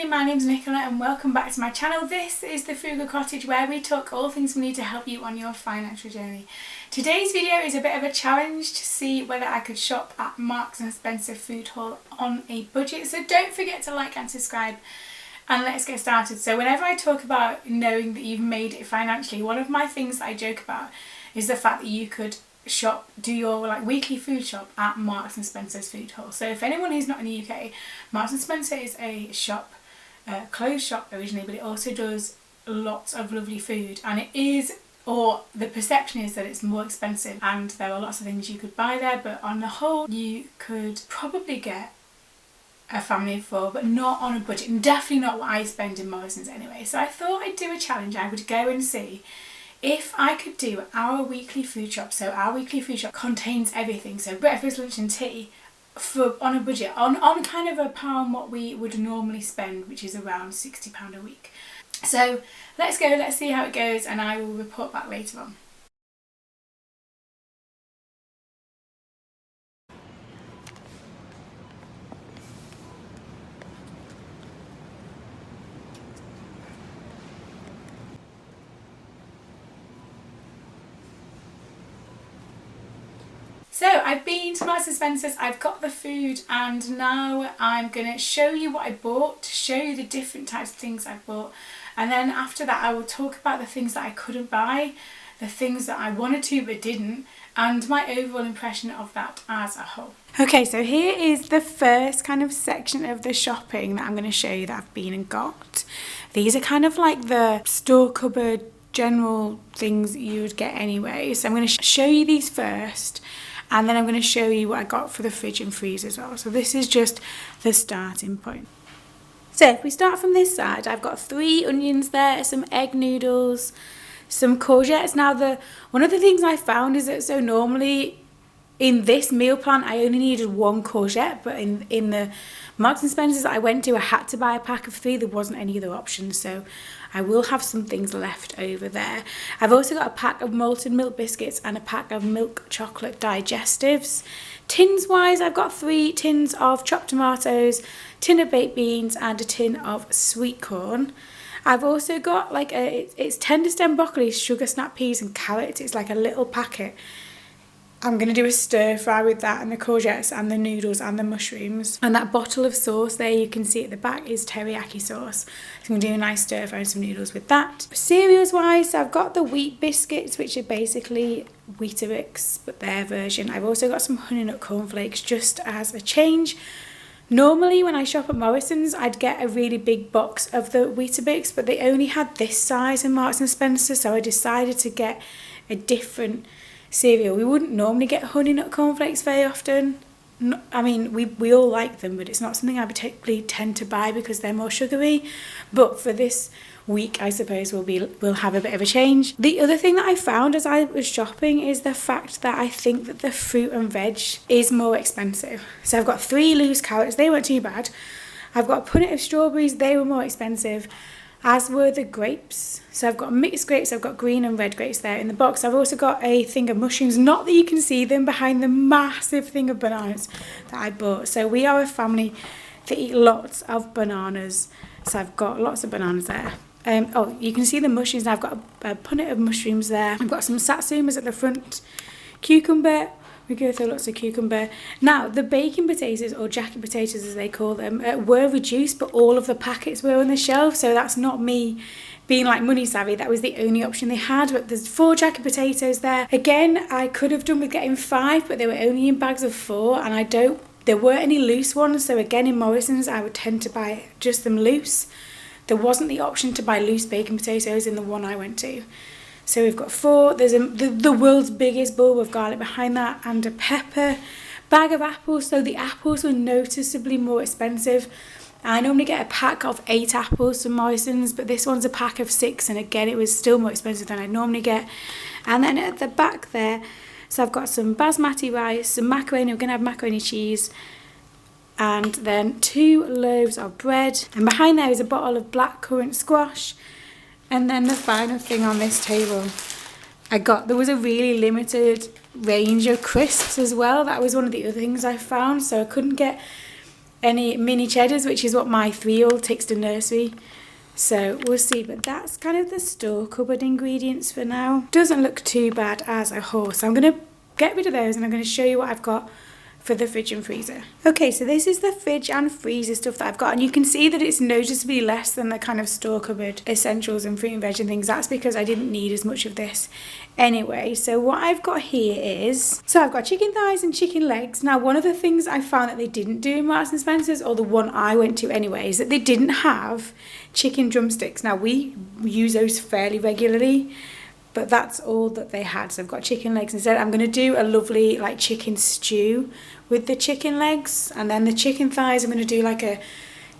everybody, my name's Nicola and welcome back to my channel. This is the Frugal Cottage, where we talk all things we need to help you on your financial journey. Today's video is a bit of a challenge to see whether I could shop at Marks and Spencer food hall on a budget. So don't forget to like and subscribe and let's get started. So whenever I talk about knowing that you've made it financially, one of my things that I joke about is the fact that you could do your weekly food shop at Marks and Spencer's food hall. So if anyone who's not in the UK, Marks and Spencer is a shop, clothes shop originally, but it also does lots of lovely food, and it is, or the perception is that it's more expensive, and there are lots of things you could buy there, but on the whole you could probably get a family of four, but not on a budget, and definitely not what I spend in Morrison's anyway. So I thought I'd do a challenge. I would go and see if I could do our weekly food shop. So our weekly food shop contains everything, so breakfast, lunch and tea, on a budget, on kind of a pound what we would normally spend, which is around £60 a week. So let's go, let's see how it goes, and I will report back later on. So I've been to Marks and Spencer's, I've got the food, and now I'm going to show you what I bought, to show you the different types of things I bought, and then after that I will talk about the things that I couldn't buy, the things that I wanted to but didn't, and my overall impression of that as a whole. Okay, so here is the first kind of section of the shopping that I'm going to show you that I've been and got. These are kind of like the store cupboard general things that you would get anyway, so I'm going to show you these first, and then I'm going to show you what I got for the fridge and freezer as well. So this is just the starting point. So if we start from this side, I've got 3 onions there, some egg noodles, some courgettes. Now one of the things I found is that, so normally in this meal plan I only needed 1 courgette, but in the Marks and Spencer's that I went to, I had to buy a pack of 3. There wasn't any other options, so I will have some things left over there. I've also got a pack of malted milk biscuits and a pack of milk chocolate digestives. Tins wise, I've got 3 tins of chopped tomatoes, tin of baked beans and a tin of sweet corn. I've also got it's tender stem broccoli, sugar snap peas and carrots. It's like a little packet. I'm going to do a stir fry with that and the courgettes and the noodles and the mushrooms. And that bottle of sauce there, you can see at the back, is teriyaki sauce. So I'm going to do a nice stir fry and some noodles with that. Cereals wise, I've got the wheat biscuits, which are basically Weetabix, but their version. I've also got some honey nut cornflakes just as a change. Normally when I shop at Morrison's, I'd get a really big box of the Weetabix, but they only had this size in Marks and Spencer, so I decided to get a different cereal. We wouldn't normally get honey nut cornflakes very often. I mean, we all like them, but it's not something I particularly tend to buy because they're more sugary. But for this week, I suppose we'll have a bit of a change. The other thing that I found as I was shopping is the fact that I think that the fruit and veg is more expensive. So I've got 3 loose carrots, they weren't too bad. I've got a punnet of strawberries, they were more expensive, as were the grapes. So I've got mixed grapes, I've got green and red grapes there in the box. I've also got a thing of mushrooms, not that you can see them behind the massive thing of bananas that I bought. So we are a family that eat lots of bananas, so I've got lots of bananas there. Oh, you can see the mushrooms. I've got a punnet of mushrooms there. I've got some satsumas at the front, cucumber. We go through lots of cucumber. Now, the baking potatoes, or jacket potatoes as they call them, were reduced, but all of the packets were on the shelf, so that's not me being like money savvy. That was the only option they had, but there's 4 jacket potatoes there. Again, I could have done with getting 5, but they were only in bags of 4, and there weren't any loose ones, so again in Morrison's I would tend to buy just them loose. There wasn't the option to buy loose baking potatoes in the one I went to. So we've got 4, there's the world's biggest bulb of garlic behind that, and a pepper, bag of apples. So the apples were noticeably more expensive. I normally get a pack of 8 apples from Morrison's, but this one's a pack of 6, and again it was still more expensive than I normally get. And then at the back there, so I've got some basmati rice, some macaroni, we're going to have macaroni cheese, and then 2 loaves of bread. And behind there is a bottle of blackcurrant squash. And then the final thing on this table, there was a really limited range of crisps as well. That was one of the other things I found, so I couldn't get any mini cheddars, which is what my 3-year-old takes to nursery. So we'll see, but that's kind of the store cupboard ingredients for now. Doesn't look too bad as a whole, so I'm going to get rid of those and I'm going to show you what I've got for the fridge and freezer. Okay, so this is the fridge and freezer stuff that I've got, and you can see that it's noticeably less than the kind of store cupboard essentials and fruit and veg and things. That's because I didn't need as much of this anyway. So what I've got here is, so I've got chicken thighs and chicken legs. Now, one of the things I found that they didn't do in Marks and Spencer's, or the one I went to anyway, is that they didn't have chicken drumsticks. Now, we use those fairly regularly, but that's all that they had. So I've got chicken legs instead. I'm going to do a lovely like chicken stew with the chicken legs, and then the chicken thighs I'm going to do like a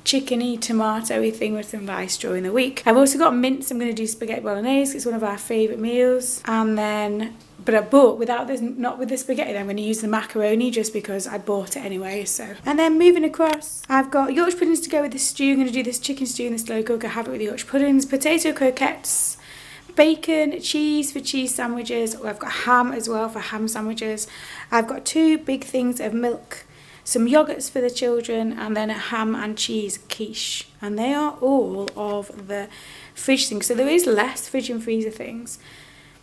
chickeny tomato-y thing with some rice during the week. I've also got mince. I'm going to do spaghetti bolognese. It's one of our favourite meals. And then, but without this, not with the spaghetti, then I'm going to use the macaroni just because I bought it anyway. So, and then moving across, I've got Yorkshire puddings to go with the stew. I'm going to do this chicken stew in the slow cooker, have it with the Yorkshire puddings, potato croquettes, bacon, cheese for cheese sandwiches. I've got ham as well for ham sandwiches. I've got 2 big things of milk, some yogurts for the children, and then a ham and cheese quiche. And they are all of the fridge things. So there is less fridge and freezer things.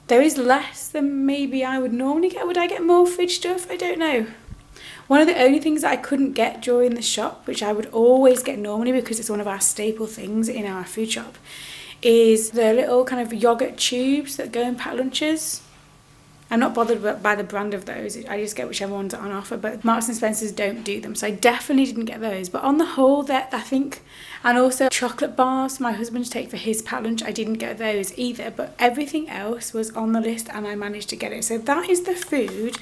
There is less than maybe I would normally get. Would I get more fridge stuff? I don't know. One of the only things that I couldn't get during the shop, which I would always get normally because it's one of our staple things in our food shop, is the little kind of yogurt tubes that go in packed lunches. I'm not bothered by the brand of those. I just get whichever ones are on offer, but Marks and Spencer's don't do them, so I definitely didn't get those. But on the whole, that I think, and also chocolate bars my husband take for his packed lunch, I didn't get those either, but everything else was on the list and I managed to get it. So that is the food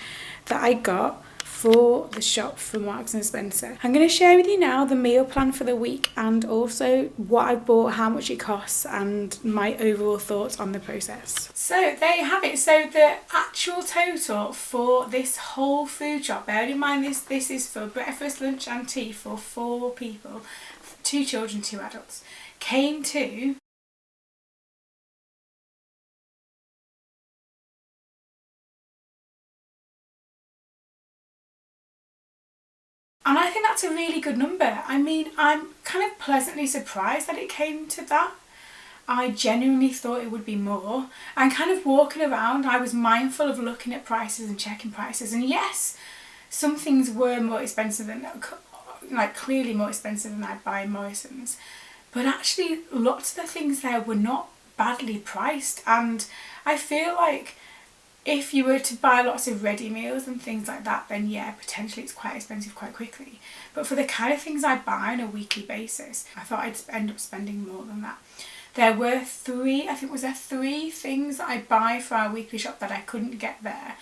that I got for the shop from Marks and Spencer. I'm going to share with you now the meal plan for the week and also what I bought, how much it costs, and my overall thoughts on the process. So there you have it. So the actual total for this whole food shop, bearing in mind this is for breakfast, lunch and tea for 4 people, 2 children, 2 adults, came to And I think that's a really good number. I mean, I'm kind of pleasantly surprised that it came to that. I genuinely thought it would be more. And kind of walking around, I was mindful of looking at prices and checking prices. And yes, some things were more expensive than, like clearly more expensive than I'd buy in Morrison's. But actually, lots of the things there were not badly priced. And I feel like if you were to buy lots of ready meals and things like that, then yeah, potentially it's quite expensive quite quickly. But for the kind of things I buy on a weekly basis, I thought I'd end up spending more than that. There were 3, I think was there 3 things that I buy for our weekly shop that I couldn't get there.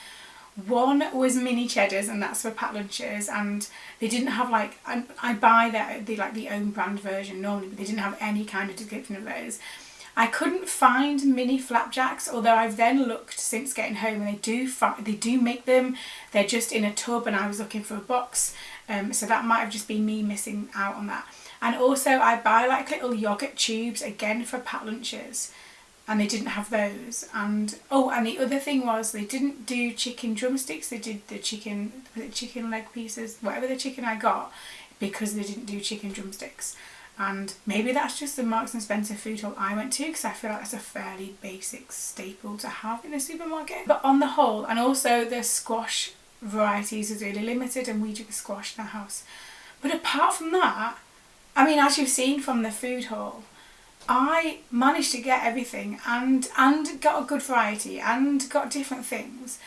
One was mini cheddars, and that's for packed lunches, and they didn't have like, I buy the own brand version normally, but they didn't have any kind of description of those. I couldn't find mini flapjacks, although I've then looked since getting home and they do make them. They're just in a tub and I was looking for a box, so that might have just been me missing out on that. And also I buy like little yogurt tubes again for packed lunches, and they didn't have those. And oh, and the other thing was they didn't do chicken drumsticks, they did the chicken leg pieces, whatever the chicken I got, because they didn't do chicken drumsticks. And maybe that's just the Marks and Spencer food hall I went to, because I feel like that's a fairly basic staple to have in a supermarket. But on the whole, and also the squash varieties is really limited, and we do the squash in our house. But apart from that, I mean, as you've seen from the food hall, I managed to get everything and got a good variety and got different things.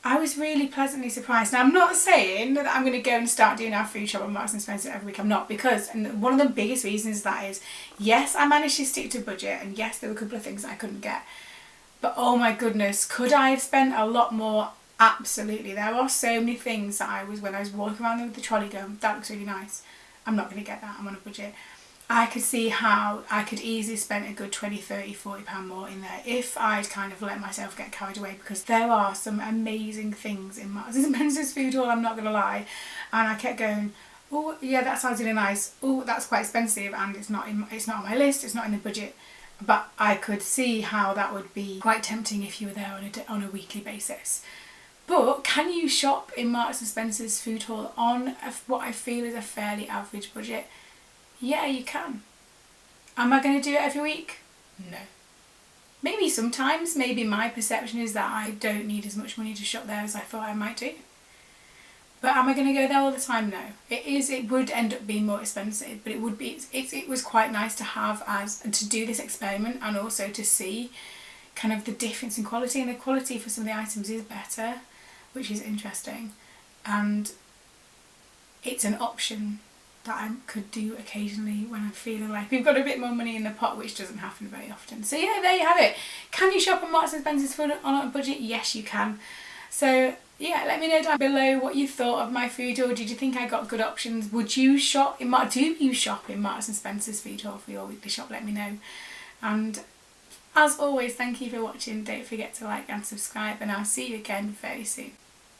I was really pleasantly surprised. Now, I'm not saying that I'm going to go and start doing our food shop at Marks and Spencer every week. I'm not, because, and one of the biggest reasons that is, yes, I managed to stick to budget, and yes, there were a couple of things I couldn't get. But oh my goodness, could I have spent a lot more? Absolutely. There are so many things that when I was walking around with the trolley going, that looks really nice. I'm not going to get that. I'm on a budget. I could see how I could easily spend a good 20, 30, 40 pound more in there if I'd kind of let myself get carried away, because there are some amazing things in Marks and Spencer's food hall, I'm not going to lie. And I kept going, oh yeah, that sounds really nice. Oh, that's quite expensive, and it's not on my list, it's not in the budget. But I could see how that would be quite tempting if you were there on a weekly basis. But can you shop in Marks and Spencer's food hall on what I feel is a fairly average budget? Yeah, you can. Am I going to do it every week? No. Maybe sometimes, maybe my perception is that I don't need as much money to shop there as I thought I might do. But am I going to go there all the time? No. It would end up being more expensive, but it was quite nice to have to do this experiment, and also to see kind of the difference in quality, and the quality for some of the items is better, which is interesting, and it's an option that I could do occasionally when I'm feeling like we've got a bit more money in the pot, which doesn't happen very often. So yeah, there you have it. Can you shop at Marks and Spencer's on a budget? Yes, you can. So yeah, let me know down below what you thought of my food haul. Did you think I got good options? Would you shop in do you shop in Marks and Spencer's food haul for your weekly shop? Let me know. And as always, thank you for watching. Don't forget to like and subscribe, and I'll see you again very soon.